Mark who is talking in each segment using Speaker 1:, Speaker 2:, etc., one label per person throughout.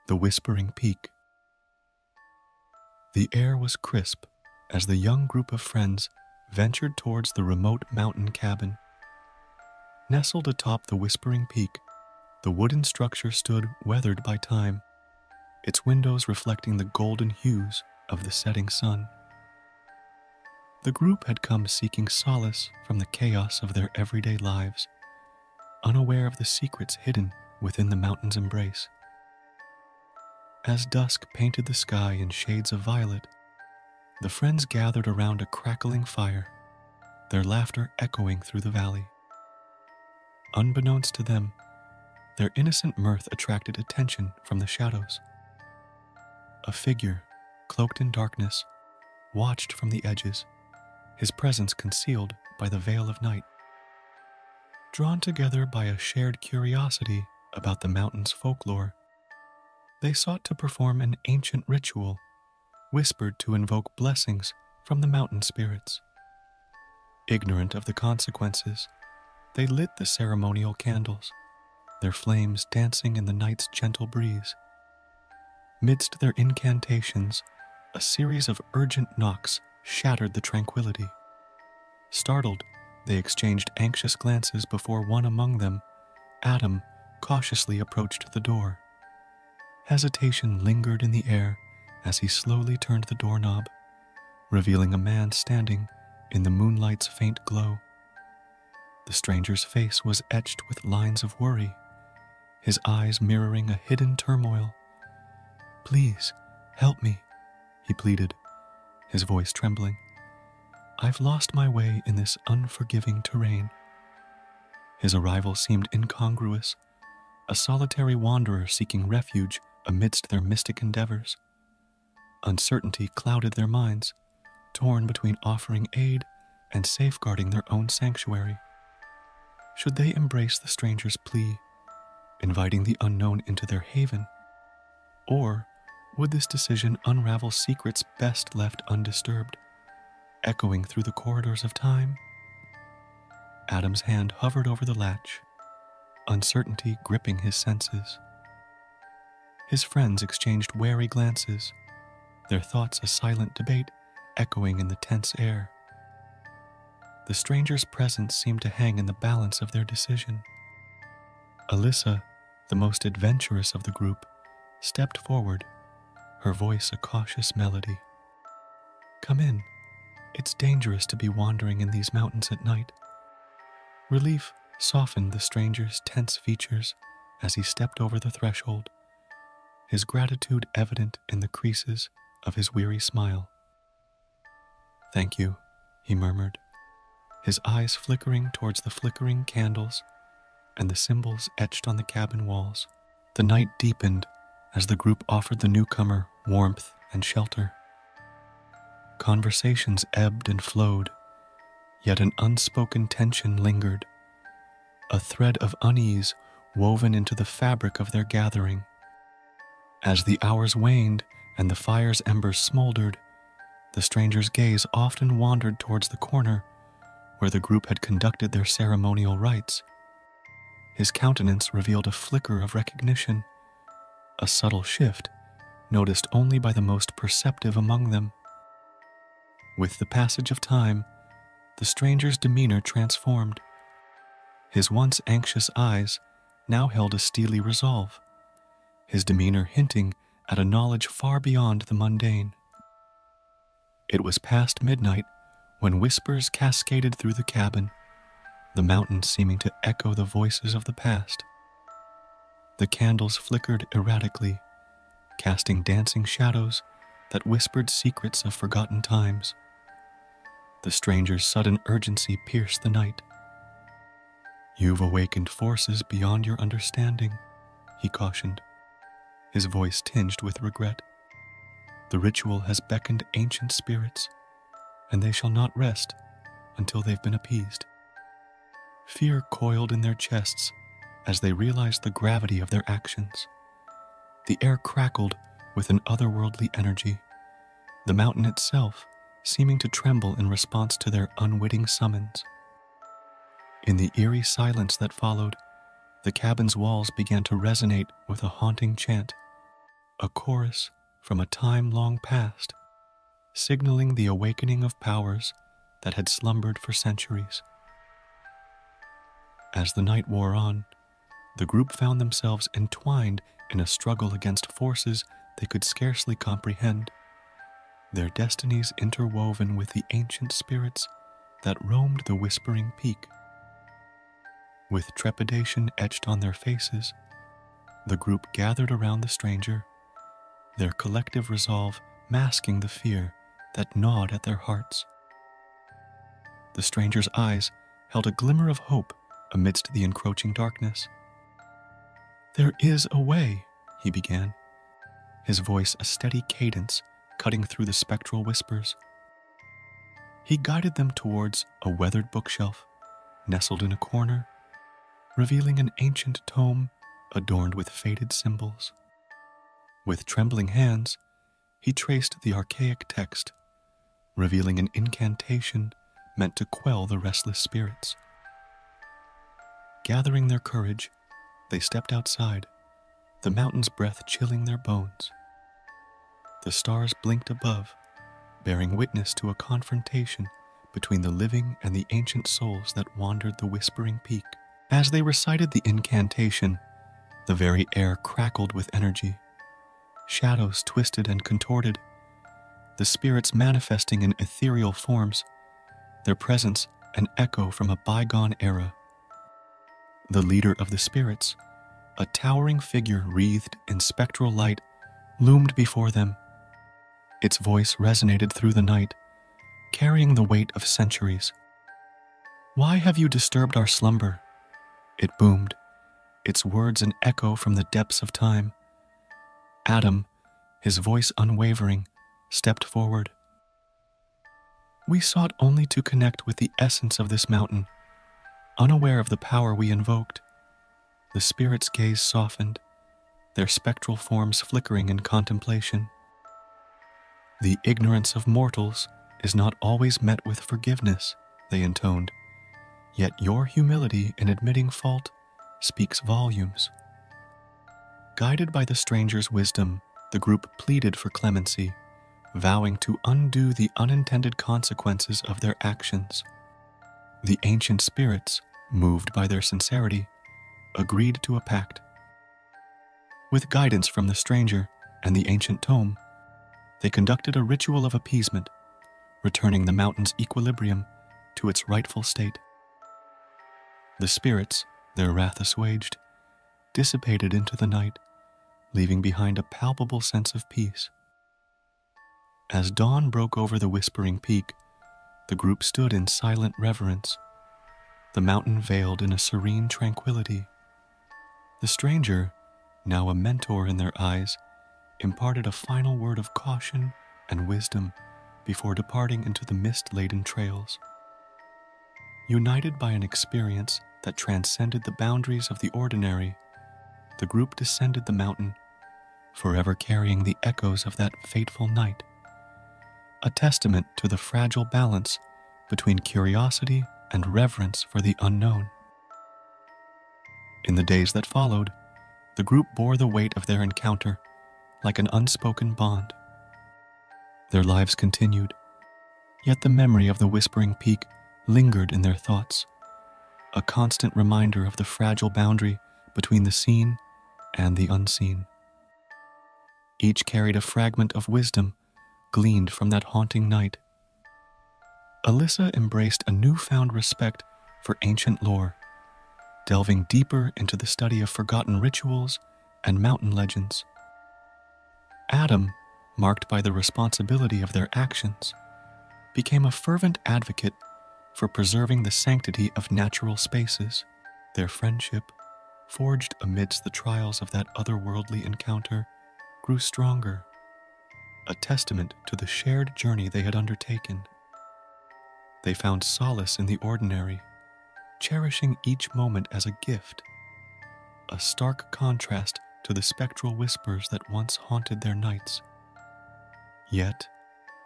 Speaker 1: the Whispering Peak. The air was crisp as the young group of friends ventured towards the remote mountain cabin. Nestled atop the Whispering Peak, the wooden structure stood weathered by time, its windows reflecting the golden hues of the setting sun. The group had come seeking solace from the chaos of their everyday lives, unaware of the secrets hidden within the mountain's embrace. As dusk painted the sky in shades of violet, the friends gathered around a crackling fire, their laughter echoing through the valley. Unbeknownst to them, their innocent mirth attracted attention from the shadows. A figure, cloaked in darkness, watched from the edges, his presence concealed by the veil of night. Drawn together by a shared curiosity about the mountain's folklore, they sought to perform an ancient ritual, whispered to invoke blessings from the mountain spirits. Ignorant of the consequences, they lit the ceremonial candles, their flames dancing in the night's gentle breeze. Midst their incantations, a series of urgent knocks shattered the tranquility. Startled, they exchanged anxious glances before one among them, Adam, cautiously approached the door. Hesitation lingered in the air as he slowly turned the doorknob, revealing a man standing in the moonlight's faint glow. The stranger's face was etched with lines of worry, his eyes mirroring a hidden turmoil. "Please, help me," he pleaded, his voice trembling. "I've lost my way in this unforgiving terrain." His arrival seemed incongruous, a solitary wanderer seeking refuge amidst their mystic endeavors. Uncertainty clouded their minds, torn between offering aid and safeguarding their own sanctuary. Should they embrace the stranger's plea, inviting the unknown into their haven? Or would this decision unravel secrets best left undisturbed, echoing through the corridors of time? Adam's hand hovered over the latch, uncertainty gripping his senses. His friends exchanged wary glances, their thoughts a silent debate echoing in the tense air. The stranger's presence seemed to hang in the balance of their decision. Alyssa, the most adventurous of the group, stepped forward, her voice a cautious melody. "Come in. It's dangerous to be wandering in these mountains at night." Relief softened the stranger's tense features as he stepped over the threshold, his gratitude evident in the creases of his weary smile. "Thank you," he murmured, his eyes flickering towards the flickering candles and the symbols etched on the cabin walls. The night deepened as the group offered the newcomer warmth and shelter. Conversations ebbed and flowed, yet an unspoken tension lingered, a thread of unease woven into the fabric of their gathering. As the hours waned and the fire's embers smoldered, the stranger's gaze often wandered towards the corner where the group had conducted their ceremonial rites. His countenance revealed a flicker of recognition, a subtle shift noticed only by the most perceptive among them. With the passage of time, the stranger's demeanor transformed. His once anxious eyes now held a steely resolve, his demeanor hinting at a knowledge far beyond the mundane. It was past midnight when whispers cascaded through the cabin, the mountains seeming to echo the voices of the past. The candles flickered erratically, casting dancing shadows that whispered secrets of forgotten times. The stranger's sudden urgency pierced the night. "You've awakened forces beyond your understanding," he cautioned, his voice tinged with regret. "The ritual has beckoned ancient spirits, and they shall not rest until they've been appeased." Fear coiled in their chests as they realized the gravity of their actions. The air crackled with an otherworldly energy, the mountain itself seeming to tremble in response to their unwitting summons. In the eerie silence that followed, the cabin's walls began to resonate with a haunting chant, a chorus from a time long past, signaling the awakening of powers that had slumbered for centuries. As the night wore on, the group found themselves entwined in a struggle against forces they could scarcely comprehend, their destinies interwoven with the ancient spirits that roamed the Whispering Peak. With trepidation etched on their faces, the group gathered around the stranger, their collective resolve masking the fear that gnawed at their hearts. The stranger's eyes held a glimmer of hope amidst the encroaching darkness. "There is a way," he began, his voice a steady cadence cutting through the spectral whispers. He guided them towards a weathered bookshelf nestled in a corner, revealing an ancient tome adorned with faded symbols. With trembling hands, he traced the archaic text, revealing an incantation meant to quell the restless spirits. Gathering their courage, they stepped outside, the mountain's breath chilling their bones. The stars blinked above, bearing witness to a confrontation between the living and the ancient souls that wandered the Whispering Peak. As they recited the incantation, the very air crackled with energy. Shadows twisted and contorted, the spirits manifesting in ethereal forms, their presence an echo from a bygone era. The leader of the spirits, a towering figure wreathed in spectral light, loomed before them. Its voice resonated through the night, carrying the weight of centuries. "Why have you disturbed our slumber?" it boomed, its words an echo from the depths of time. Adam, his voice unwavering, stepped forward. "We sought only to connect with the essence of this mountain, unaware of the power we invoked." The spirit's gaze softened, their spectral forms flickering in contemplation. "The ignorance of mortals is not always met with forgiveness," they intoned, "yet your humility in admitting fault speaks volumes." Guided by the stranger's wisdom, the group pleaded for clemency, vowing to undo the unintended consequences of their actions. The ancient spirits, moved by their sincerity, agreed to a pact. With guidance from the stranger and the ancient tome, they conducted a ritual of appeasement, returning the mountain's equilibrium to its rightful state. The spirits, their wrath assuaged, dissipated into the night, leaving behind a palpable sense of peace. As dawn broke over the Whispering Peak, the group stood in silent reverence, the mountain veiled in a serene tranquility. The stranger, now a mentor in their eyes, imparted a final word of caution and wisdom before departing into the mist-laden trails. United by an experience that transcended the boundaries of the ordinary, the group descended the mountain, forever carrying the echoes of that fateful night, a testament to the fragile balance between curiosity and reverence for the unknown. In the days that followed, the group bore the weight of their encounter like an unspoken bond. Their lives continued, yet the memory of the Whispering Peak lingered in their thoughts, a constant reminder of the fragile boundary between the seen and the unseen. Each carried a fragment of wisdom gleaned from that haunting night. Alyssa embraced a newfound respect for ancient lore, delving deeper into the study of forgotten rituals and mountain legends. Adam, marked by the responsibility of their actions, became a fervent advocate for preserving the sanctity of natural spaces. Their friendship, forged amidst the trials of that otherworldly encounter, grew stronger, a testament to the shared journey they had undertaken. They found solace in the ordinary, cherishing each moment as a gift, a stark contrast to the spectral whispers that once haunted their nights. Yet,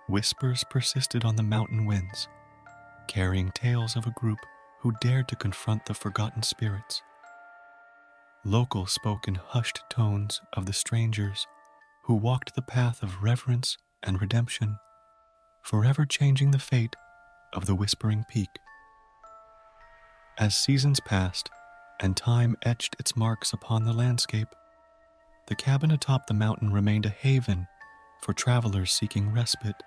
Speaker 1: whispers persisted on the mountain winds, carrying tales of a group who dared to confront the forgotten spirits. Locals spoke in hushed tones of the strangers who walked the path of reverence and redemption, forever changing the fate of the Whispering Peak. As seasons passed and time etched its marks upon the landscape, the cabin atop the mountain remained a haven for travelers seeking respite.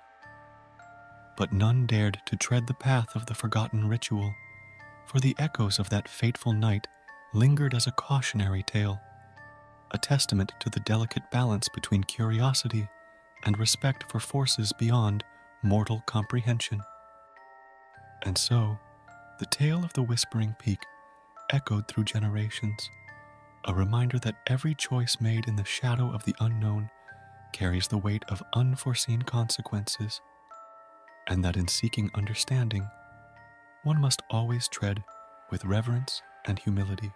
Speaker 1: But none dared to tread the path of the forgotten ritual, for the echoes of that fateful night lingered as a cautionary tale, a testament to the delicate balance between curiosity and respect for forces beyond mortal comprehension. And so, the tale of the Whispering Peak echoed through generations, a reminder that every choice made in the shadow of the unknown carries the weight of unforeseen consequences, and that in seeking understanding, one must always tread with reverence and humility.